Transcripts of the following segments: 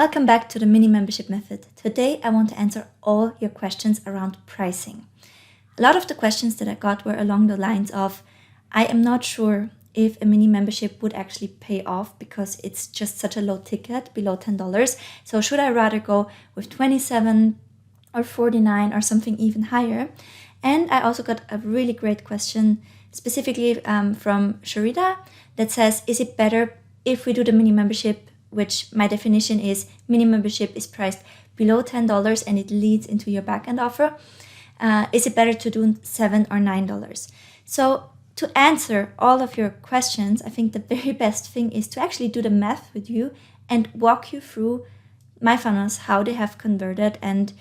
Welcome back to the mini membership method. Today I want to answer all your questions around pricing. A lot of the questions that I got were along the lines of, I am not sure if a mini membership would actually pay off because it's just such a low ticket, below $10. So should I rather go with 27 or 49 or something even higher? And I also got a really great question specifically from Sharida that says, is it better if we do the mini membership, which my definition is mini membership is priced below $10 and it leads into your backend offer? Is it better to do $7 or $9? So to answer all of your questions, I think the very best thing is to actually do the math with you and walk you through my funnels, how they have converted, and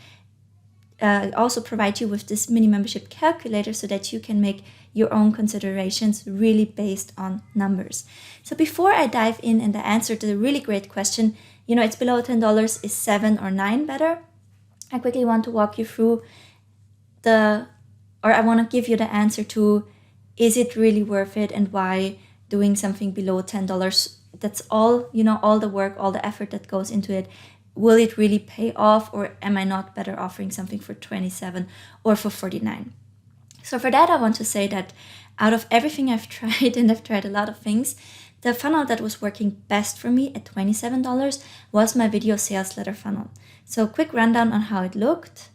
also provide you with this mini membership calculator so that you can make your own considerations really based on numbers. So before I dive in and answer to the really great question, it's below $10, is 7 or 9 better? I quickly want to walk you through I want to give you the answer to, is it really worth it and why doing something below $10? That's all, all the work, all the effort that goes into it. Will it really pay off, or am I not better offering something for 27 or for 49? So for that, I want to say that out of everything I've tried, and I've tried a lot of things, the funnel that was working best for me at $27 was my video sales letter funnel. So quick rundown on how it looked.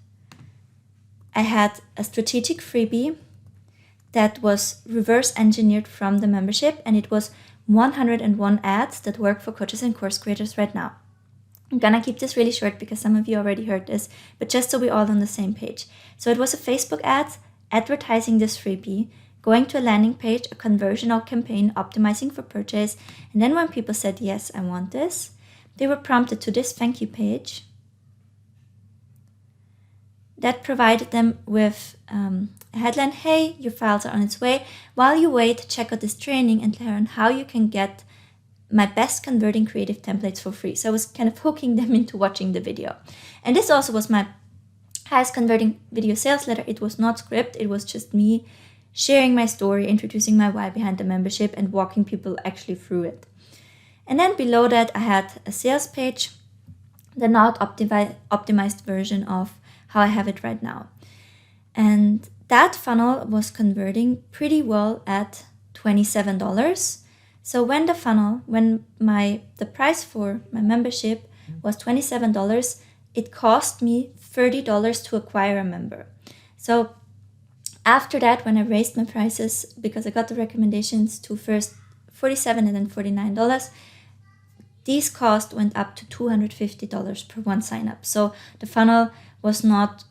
I had a strategic freebie that was reverse engineered from the membership, and it was 101 ads that work for coaches and course creators right now. I'm gonna keep this really short because some of you already heard this, but just so we're all on the same page. So it was a Facebook ad advertising this freebie, going to a landing page, a conversional campaign optimizing for purchase, and then when people said, yes, I want this, they were prompted to this thank you page that provided them with a headline, hey, your files are on its way. While you wait, check out this training and learn how you can get my best converting creative templates for free. So I was kind of hooking them into watching the video. And this also was my highest converting video sales letter. It was not script. It was just me sharing my story, introducing my why behind the membership, and walking people actually through it. And then below that, I had a sales page, the not optimized version of how I have it right now. And that funnel was converting pretty well at $27. So when the price for my membership was $27, it cost me $30 to acquire a member. So after that, when I raised my prices, because I got the recommendations to first $47 and then $49, these costs went up to $250 per one sign up. So the funnel was not,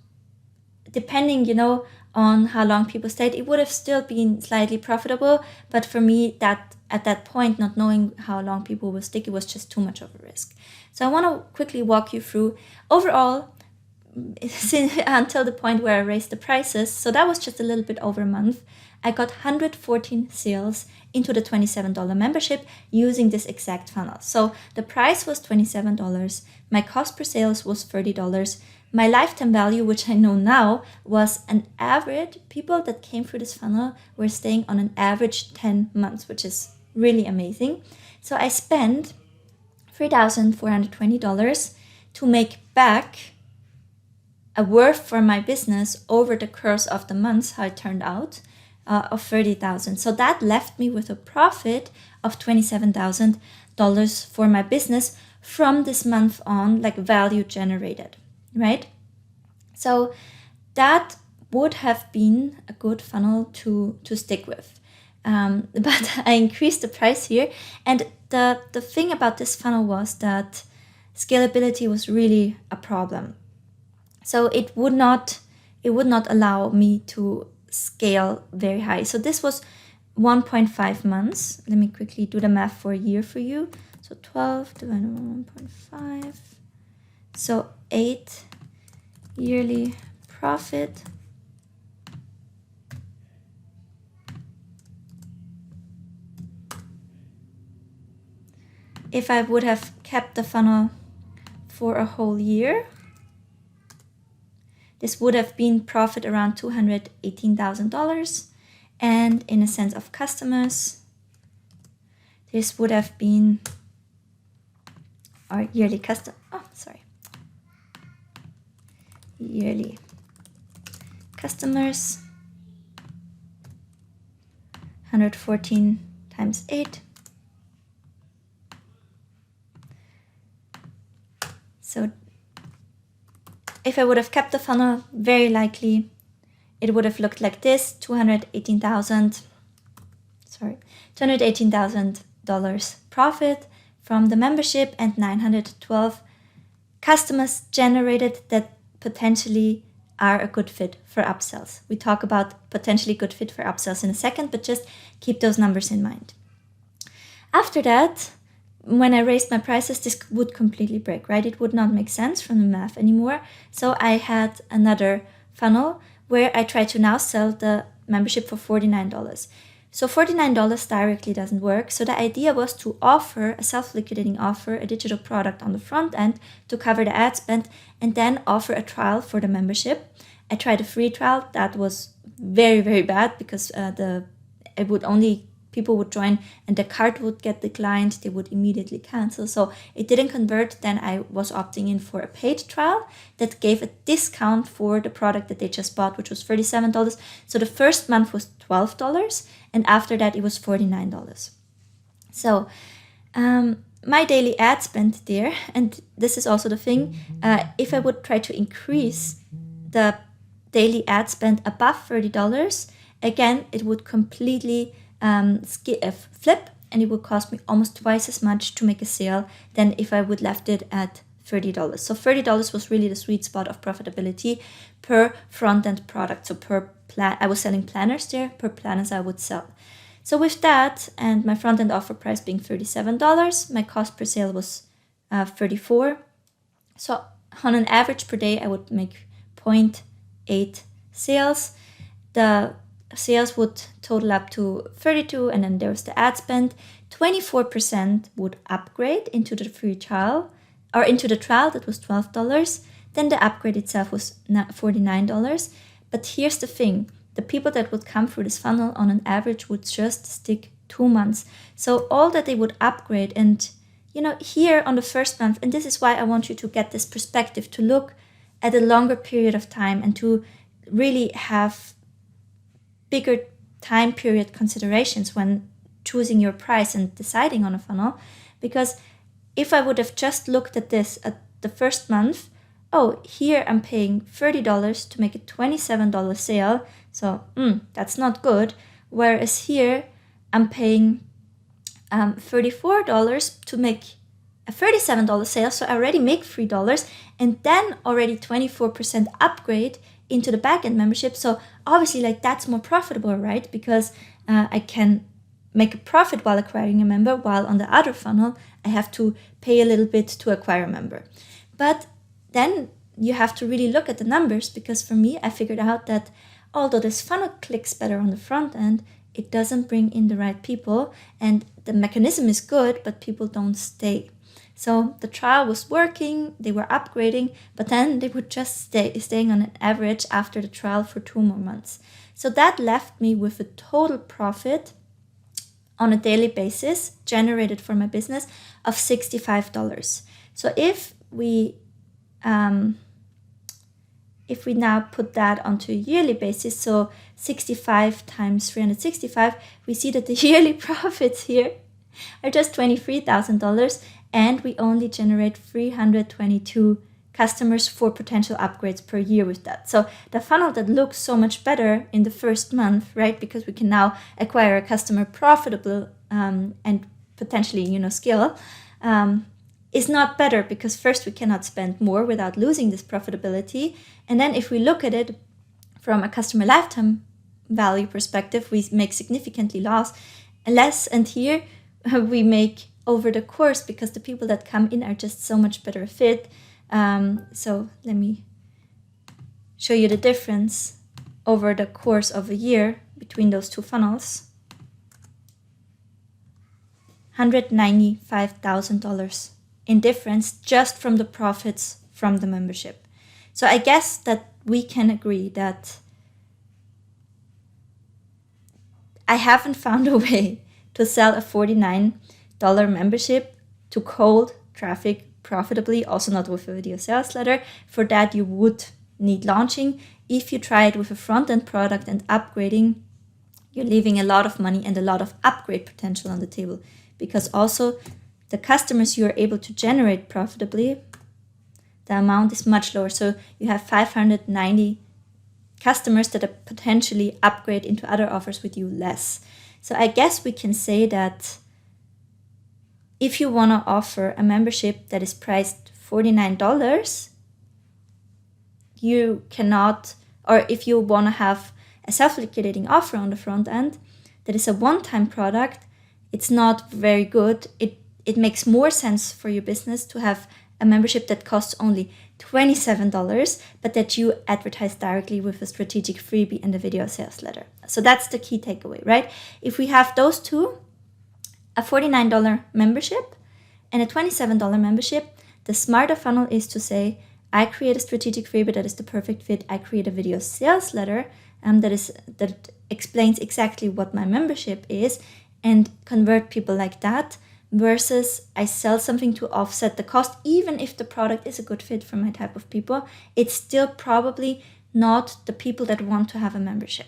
depending, on how long people stayed, it would have still been slightly profitable. But for me, that at that point, not knowing how long people will stick, it was just too much of a risk. So I want to quickly walk you through overall until the point where I raised the prices. So that was just a little bit over a month. I got 114 sales into the $27 membership using this exact funnel. So the price was $27. My cost per sales was $30. My lifetime value, which I know now, was an average. People that came through this funnel were staying on an average 10 months, which is really amazing. So I spent $3,420 to make back a worth for my business over the course of the months, how it turned out, of $30,000. So that left me with a profit of $27,000 for my business from this month on, like value generated, right? So that would have been a good funnel to stick with. But I increased the price here. And the thing about this funnel was that scalability was really a problem. So it would not allow me to scale very high. So this was 1.5 months. Let me quickly do the math for a year for you. So 12 divided by 1.5. So 8 yearly profit. If I would have kept the funnel for a whole year, this would have been profit around $218,000. And in a sense of customers, this would have been our yearly customer. Oh, yearly customers, 114 times 8. So if I would have kept the funnel, very likely it would have looked like this: $218,000 profit from the membership and 912 customers generated that potentially are a good fit for upsells. We talk about potentially good fit for upsells in a second, but just keep those numbers in mind. After that, when I raised my prices, this would completely break, right? It would not make sense from the math anymore. So I had another funnel where I tried to now sell the membership for $49. So $49 directly doesn't work. So the idea was to offer a self-liquidating offer, a digital product on the front end to cover the ad spend, and then offer a trial for the membership. I tried a free trial. That was very, very bad because people would join and the cart would get declined. They would immediately cancel. So it didn't convert. Then I was opting in for a paid trial that gave a discount for the product that they just bought, which was $37. So the first month was $12. And after that, it was $49. So my daily ad spend there, and this is also the thing, if I would try to increase the daily ad spend above $30, again, it would completely flip, and it would cost me almost twice as much to make a sale than if I would left it at $30. So $30 was really the sweet spot of profitability per front-end product. So per plan, I was selling planners there, per planners I would sell. So with that, and my front-end offer price being $37, my cost per sale was $34. So on an average per day, I would make 0.8 sales. The sales would total up to 32, and then there's the ad spend. 24% would upgrade into the free trial, or into the trial that was $12. Then the upgrade itself was $49. But here's the thing: the people that would come through this funnel on an average would just stick 2 months. So all that they would upgrade, and here on the first month, and this is why I want you to get this perspective, to look at a longer period of time and to really have bigger time period considerations when choosing your price and deciding on a funnel. Because if I would have just looked at this at the first month, here I'm paying $30 to make a $27 sale, so that's not good. Whereas here I'm paying $34 to make a $37 sale, so I already make $3, and then already 24% upgrade into the backend membership. So obviously, that's more profitable, right? Because I can make a profit while acquiring a member, while on the other funnel, I have to pay a little bit to acquire a member. But then you have to really look at the numbers, because for me, I figured out that although this funnel clicks better on the front end, it doesn't bring in the right people, and the mechanism is good, but people don't stay. So the trial was working, they were upgrading, but then they would just staying on an average after the trial for 2 more months. So that left me with a total profit on a daily basis generated for my business of $65. So if we now put that onto a yearly basis, so 65 times 365, we see that the yearly profits here are just $23,000, and we only generate 322 customers for potential upgrades per year with that. So the funnel that looks so much better in the first month, right, because we can now acquire a customer profitable and potentially, scale, is not better, because first we cannot spend more without losing this profitability. And then if we look at it from a customer lifetime value perspective, we make significantly less. And here we make over the course, because the people that come in are just so much better fit. So let me show you the difference over the course of a year between those two funnels. $195,000 in difference just from the profits from the membership. So I guess that we can agree that I haven't found a way to sell a $49 membership to cold traffic profitably, also not with a video sales letter. For that, you would need launching. If you try it with a front-end product and upgrading, you're leaving a lot of money and a lot of upgrade potential on the table, because also the customers you are able to generate profitably, the amount is much lower. So you have 590 customers that are potentially upgrade into other offers with you less. So I guess we can say that if you want to offer a membership that is priced $49, you cannot, or if you want to have a self-liquidating offer on the front end that is a one-time product, it's not very good. It makes more sense for your business to have a membership that costs only $27, but that you advertise directly with a strategic freebie and a video sales letter. So that's the key takeaway, right? If we have those two, a $49 membership and a $27 membership, the smarter funnel is to say, I create a strategic freebie that is the perfect fit. I create a video sales letter that explains exactly what my membership is, and convert people like that, versus I sell something to offset the cost. Even if the product is a good fit for my type of people, it's still probably not the people that want to have a membership,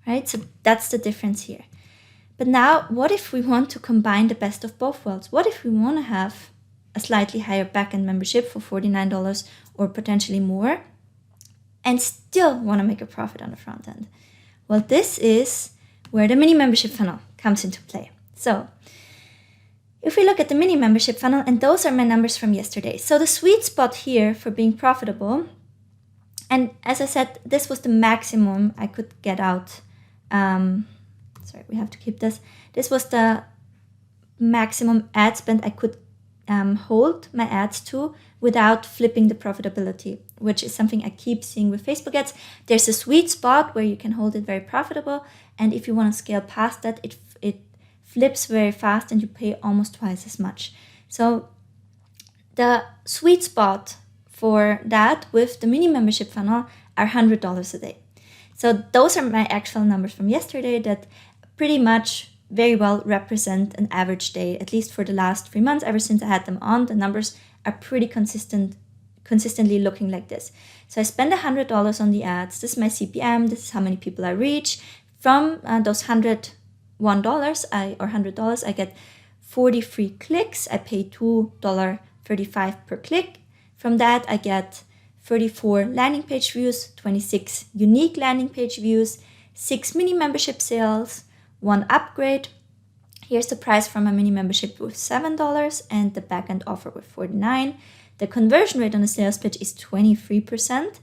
right? So that's the difference here. But now, what if we want to combine the best of both worlds? What if we want to have a slightly higher backend membership for $49 or potentially more, and still want to make a profit on the front end? Well, this is where the mini membership funnel comes into play. So if we look at the mini membership funnel, and those are my numbers from yesterday. So the sweet spot here for being profitable, and as I said, this was the maximum I could get out. Sorry, we have to keep this. This was the maximum ad spend I could hold my ads to without flipping the profitability, which is something I keep seeing with Facebook ads. There's a sweet spot where you can hold it very profitable, and if you want to scale past that, it flips very fast and you pay almost twice as much. So the sweet spot for that with the mini membership funnel are $100 a day. So those are my actual numbers from yesterday that pretty much very well represent an average day, at least for the last 3 months. Ever since I had them on, the numbers are pretty consistently looking like this. So I spend $100 on the ads. This is my CPM. This is how many people I reach. From those $101 or $100, I get 40 free clicks. I pay $2.35 per click. From that, I get 34 landing page views, 26 unique landing page views, 6 mini membership sales, 1 upgrade. Here's the price from a mini membership with $7 and the backend offer with $49. The conversion rate on the sales pitch is 23%.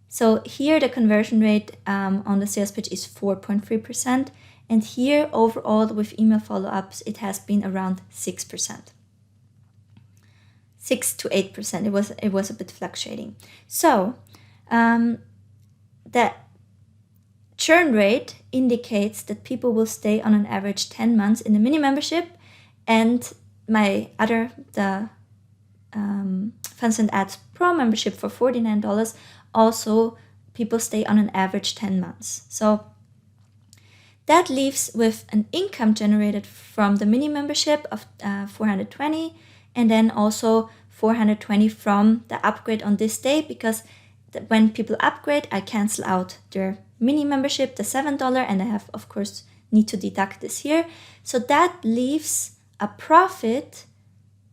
So here the conversion rate on the sales pitch is 4.3%. And here overall with email follow-ups, it has been around 6%. 6 to 8%. It was a bit fluctuating. So the churn rate indicates that people will stay on an average 10 months in the mini membership, and the Funnels and Ads Pro membership for $49, also people stay on an average 10 months. So that leaves with an income generated from the mini membership of $420, and then also $420 from the upgrade on this day, because when people upgrade, I cancel out their mini membership, the $7, and I have, of course, need to deduct this here. So that leaves a profit,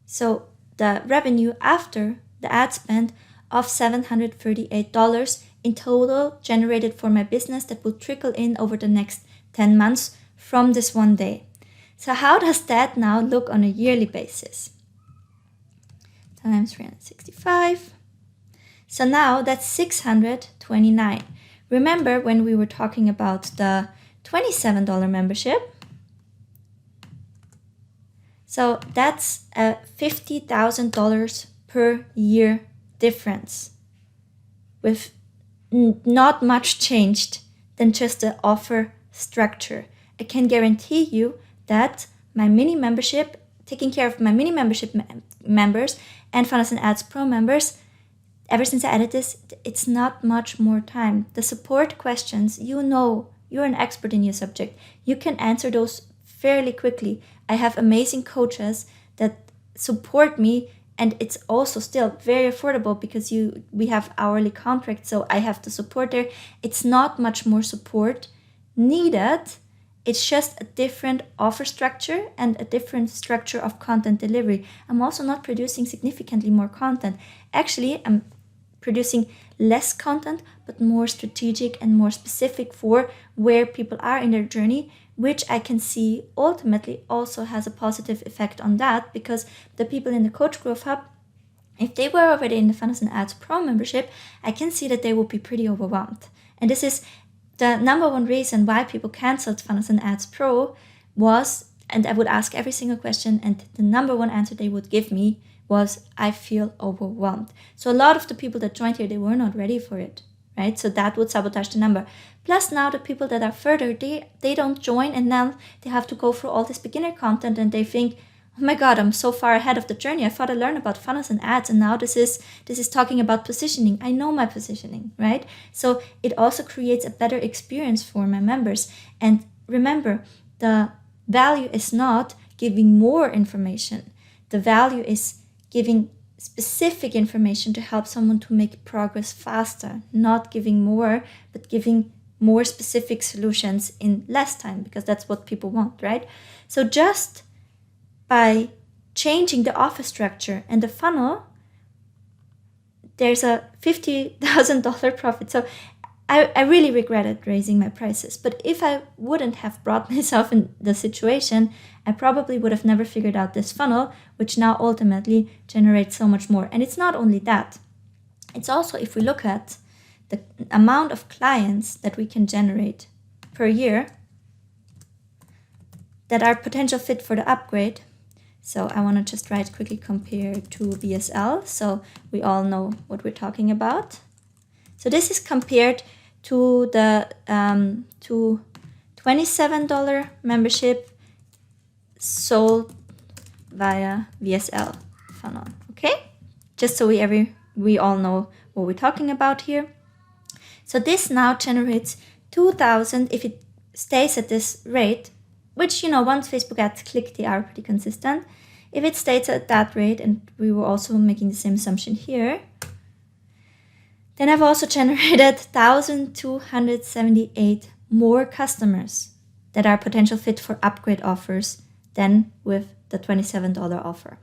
so the revenue after the ad spend of $738 in total generated for my business that will trickle in over the next 10 months from this one day. So how does that now look on a yearly basis? Times 365. So now that's 629. Remember when we were talking about the $27 membership? So that's a $50,000 per year difference, with not much changed than just the offer structure. I can guarantee you that my mini membership, taking care of my mini membership members and Funnels and Ads Pro members, ever since I added this, it's not much more time. The support questions, you're an expert in your subject. You can answer those fairly quickly. I have amazing coaches that support me And it's also still very affordable because we have hourly contracts, so I have the support there. It's not much more support needed. It's just a different offer structure and a different structure of content delivery. I'm also not producing significantly more content. Actually, I'm producing less content, but more strategic and more specific for where people are in their journey, which I can see ultimately also has a positive effect on that, because the people in the Coach Growth Hub, if they were already in the Funnels and Ads Pro membership, I can see that they would be pretty overwhelmed. And this is the number one reason why people canceled Funnels and Ads Pro was, and I would ask every single question, and the number one answer they would give me was, I feel overwhelmed. So a lot of the people that joined here, they were not ready for it, right? So that would sabotage the number. Plus now the people that are further, they don't join, and now they have to go through all this beginner content, and they think, oh my God, I'm so far ahead of the journey. I thought I learned about funnels and ads, and now this is talking about positioning. I know my positioning, right? So it also creates a better experience for my members. And remember, the value is not giving more information. The value is giving specific information to help someone to make progress faster, not giving more, but giving more specific solutions in less time, because that's what people want, right? So just by changing the offer structure and the funnel, there's a $50,000 profit. So I really regretted raising my prices. But if I wouldn't have brought myself in the situation, I probably would have never figured out this funnel, which now ultimately generates so much more. And it's not only that. It's also, if we look at the amount of clients that we can generate per year that are potential fit for the upgrade. So I want to just write quickly compare to VSL, so we all know what we're talking about. So this is compared to the to $27 membership sold via VSL funnel. Okay, just so we all know what we're talking about here. So this now generates 2,000 if it stays at this rate, which, once Facebook ads click, they are pretty consistent. If it stays at that rate, and we were also making the same assumption here, then I've also generated 1,278 more customers that are potential fit for upgrade offers than with the $27 offer.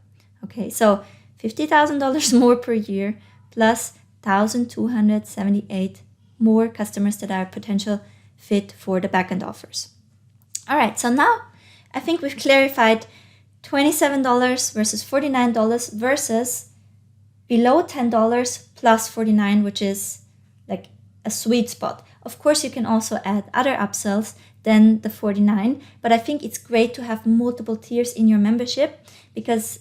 Okay, so $50,000 more per year plus 1,278 more customers that are potential fit for the backend offers. All right, so now I think we've clarified $27 versus $49 versus below $10 plus $49, which is like a sweet spot. Of course, you can also add other upsells than the $49, but I think it's great to have multiple tiers in your membership, because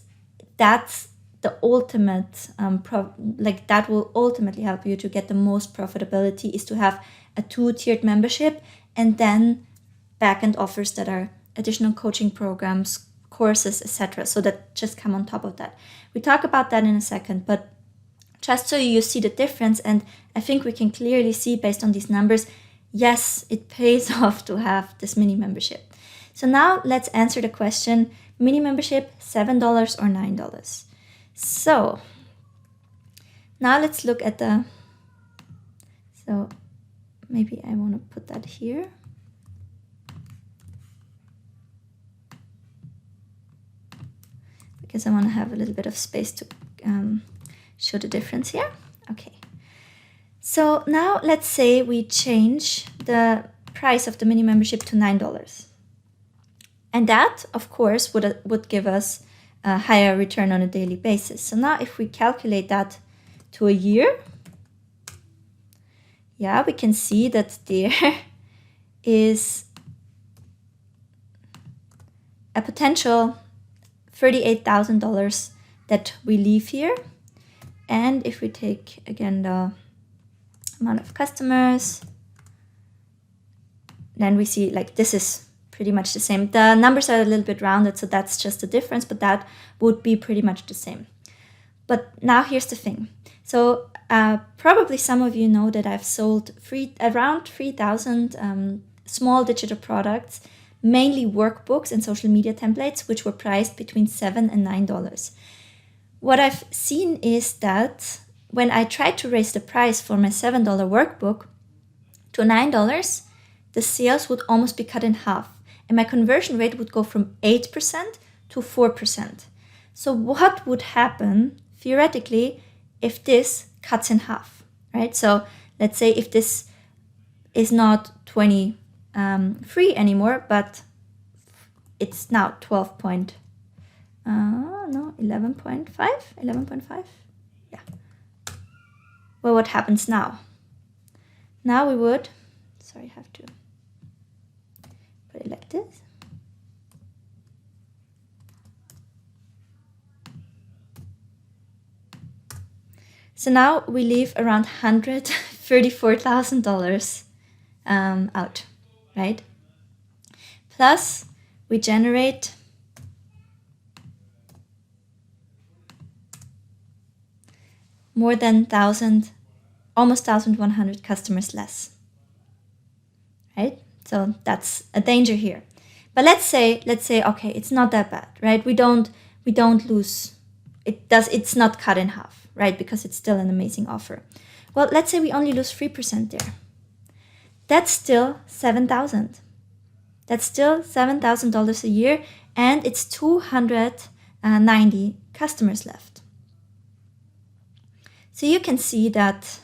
that's the ultimate, that will ultimately help you to get the most profitability, is to have a 2-tiered membership and then backend offers that are additional coaching programs, courses, etc. So that just come on top of that. We talk about that in a second, but just so you see the difference, and I think we can clearly see based on these numbers, yes, it pays off to have this mini membership. So now let's answer the question, mini membership, $7 or $9? So now let's look at so maybe I want to put that here. Because I want to have a little bit of space to show the difference here. Okay. So now let's say we change the price of the mini membership to $9. And that, of course, would give us a higher return on a daily basis. So now if we calculate that to a year, yeah, we can see that there is a potential $38,000 that we leave here. And if we take again the amount of customers, then we see like this is pretty much the same. The numbers are a little bit rounded, so that's just the difference, but that would be pretty much the same. But now here's the thing. So probably some of you know that I've sold around 3,000 small digital products, mainly workbooks and social media templates, which were priced between $7 and $9. what I've seen is that when I tried to raise the price for my $7 workbook to $9, the sales would almost be cut in half, and my conversion rate would go from 8% to 4%. So what would happen theoretically if this cuts in half, right? So let's say if this is not 23 anymore, but it's now 11.5, 11.5, yeah. Well, what happens now? Now we would, sorry, I have to put it like this. So now we leave around $134,000 out, right? Plus we generate more than almost 1,100 customers less, right? So that's a danger here. But let's say, okay, it's not that bad, right? We don't lose, it's not cut in half, right? Because it's still an amazing offer. Well, let's say we only lose 3% there. That's still $7,000. That's still $7,000 a year, and it's 290 customers left. So you can see that,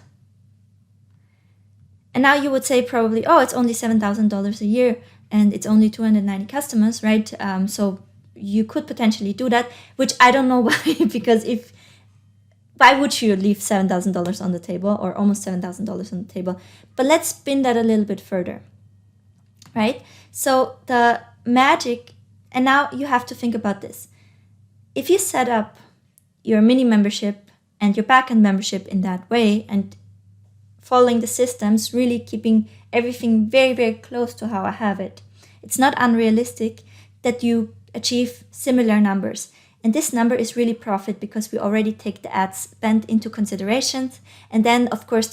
and now you would say probably, oh, it's only $7,000 a year and it's only 290 customers, right? So you could potentially do that, which I don't know why, because why would you leave $7,000 on the table, or almost $7,000 on the table? But let's spin that a little bit further, right? So the magic, and now you have to think about this. If you set up your mini membership and your backend membership in that way, and following the systems, really keeping everything very, very close to how I have it, it's not unrealistic that you achieve similar numbers. And this number is really profit, because we already take the ad spend into considerations. And then, of course,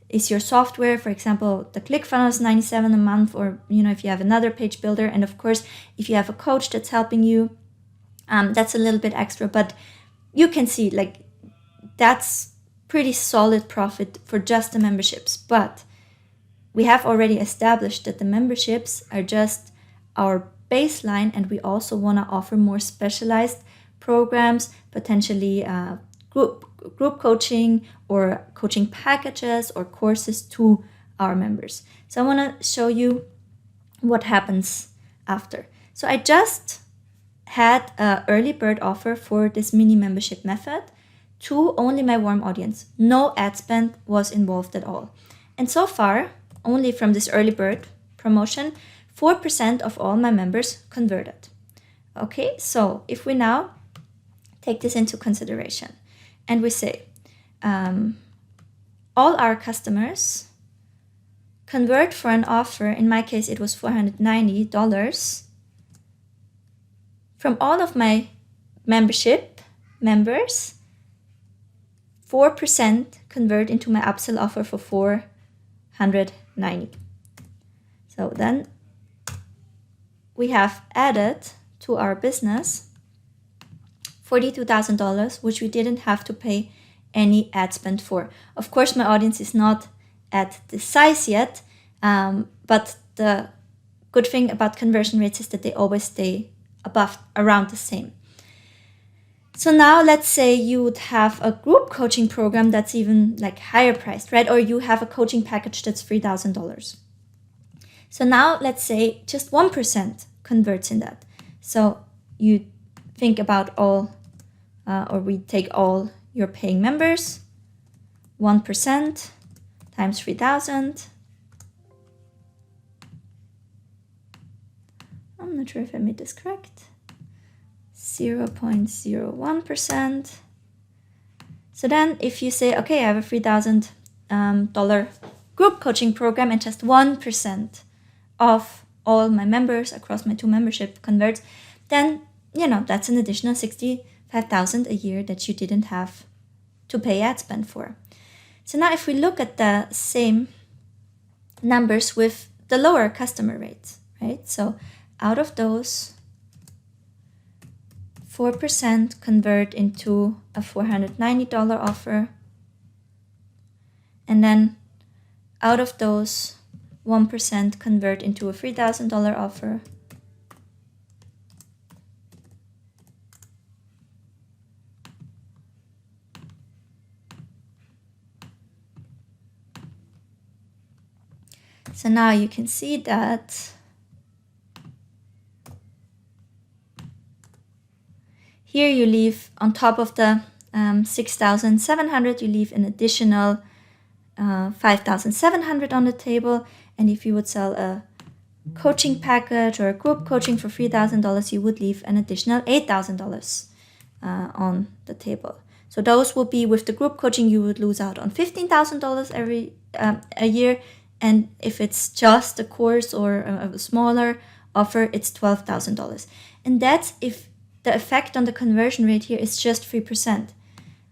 is your software, for example, the ClickFunnels is $97 a month, or if you have another page builder, and of course, if you have a coach that's helping you, that's a little bit extra. But you can see, like, that's pretty solid profit for just the memberships. But we have already established that the memberships are just our baseline, and we also want to offer more specialized programs, potentially group coaching or coaching packages or courses to our members. So I want to show you what happens after. So I just had an early bird offer for this mini membership method to only my warm audience. No ad spend was involved at all. And so far, only from this early bird promotion, 4% of all my members converted. Okay, so if we now take this into consideration and we say all our customers convert for an offer, in my case it was $490, from all of my membership members, 4% convert into my upsell offer for $490. So then we have added to our business $42,000, which we didn't have to pay any ad spend for. Of course, my audience is not at this size yet, but the good thing about conversion rates is that they always stay around the same. So now let's say you would have a group coaching program that's even like higher priced, right? Or you have a coaching package that's $3,000. So now let's say just 1% converts in that. So you think about we take all your paying members, 1% times 3,000. I'm not sure if I made this correct. 0.01%. So then if you say, okay, I have a $3,000 group coaching program and just 1% of all my members across my 2 membership converts, then, that's an additional $65,000 a year that you didn't have to pay ad spend for. So now if we look at the same numbers with the lower customer rates, right? So out of those 4% convert into a $490 offer. And then out of those, 1% convert into a $3,000 offer. So now you can see that here you leave on top of the 6,700, you leave an additional 5,700 on the table. And if you would sell a coaching package or a group coaching for $3,000, you would leave an additional $8,000 on the table. So those will be, with the group coaching, you would lose out on $15,000 every a year. And if it's just a course or a smaller offer, it's $12,000. And that's if the effect on the conversion rate here is just 3%.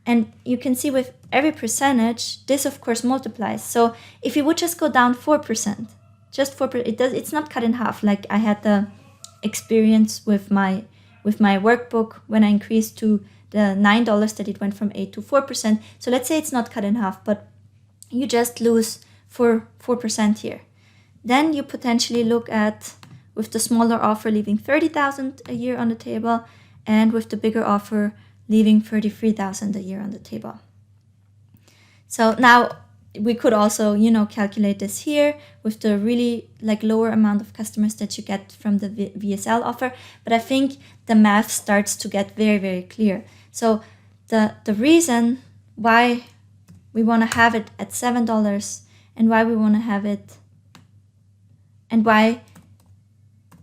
And you can see with every percentage, this of course multiplies. So if you would just go down 4%, just 4%, it's not cut in half. Like I had the experience with my workbook when I increased to the $9 that it went from 8 to 4%. So let's say it's not cut in half, but you just lose 4% here. Then you potentially look at, with the smaller offer, leaving $30,000 a year on the table, and with the bigger offer, leaving $33,000 a year on the table. So now we could also, calculate this here with the really lower amount of customers that you get from the VSL offer. But I think the math starts to get very, very clear. So the reason why we want to have it at $7 and why we want to have it and why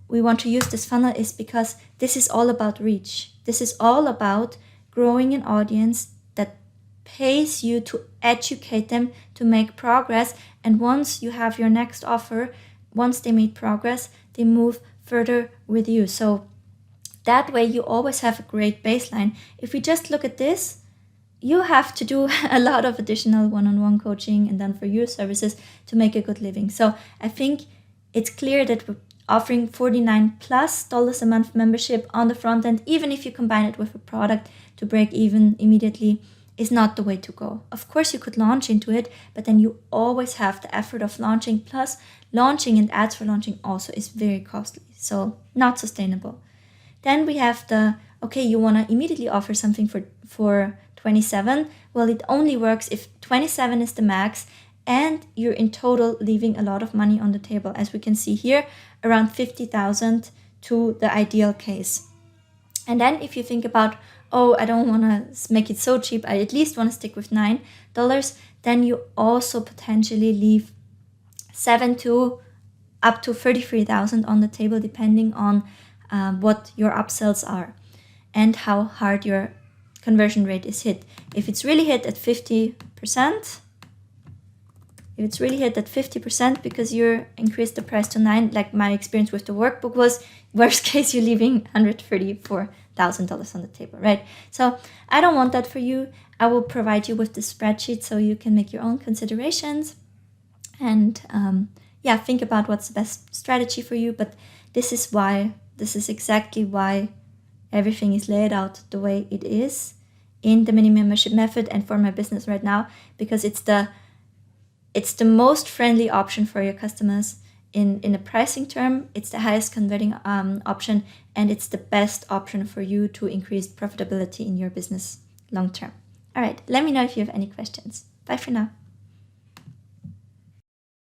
we want to use this funnel is because this is all about reach. This is all about growing an audience that pays you to educate them to make progress. And once you have your next offer, once they made progress, they move further with you. So that way you always have a great baseline. If we just look at this, you have to do a lot of additional one-on-one coaching and then for your services to make a good living. So I think it's clear that we're offering $49+ a month membership on the front end, even if you combine it with a product to break even immediately, is not the way to go. Of course, you could launch into it, but then you always have the effort of launching. Plus, launching and ads for launching also is very costly, so not sustainable. Then we have you want to immediately offer something for 27. Well, it only works if 27 is the max and you're in total leaving a lot of money on the table. As we can see here, around $50,000 to the ideal case. And then if you think about, I don't want to make it so cheap, I at least want to stick with $9, then you also potentially leave $7,000 to up to $33,000 on the table, depending on what your upsells are and how hard your conversion rate is hit. If it's really hit at 50%, because you increased the price to $9, like my experience with the workbook was, worst case, you're leaving $134,000 on the table, right? So I don't want that for you. I will provide you with the spreadsheet so you can make your own considerations and think about what's the best strategy for you. But this is exactly why everything is laid out the way it is in the mini membership method and for my business right now, because it's the most friendly option for your customers in a pricing term. It's the highest converting option, and it's the best option for you to increase profitability in your business long term. All right, let me know if you have any questions. Bye for now.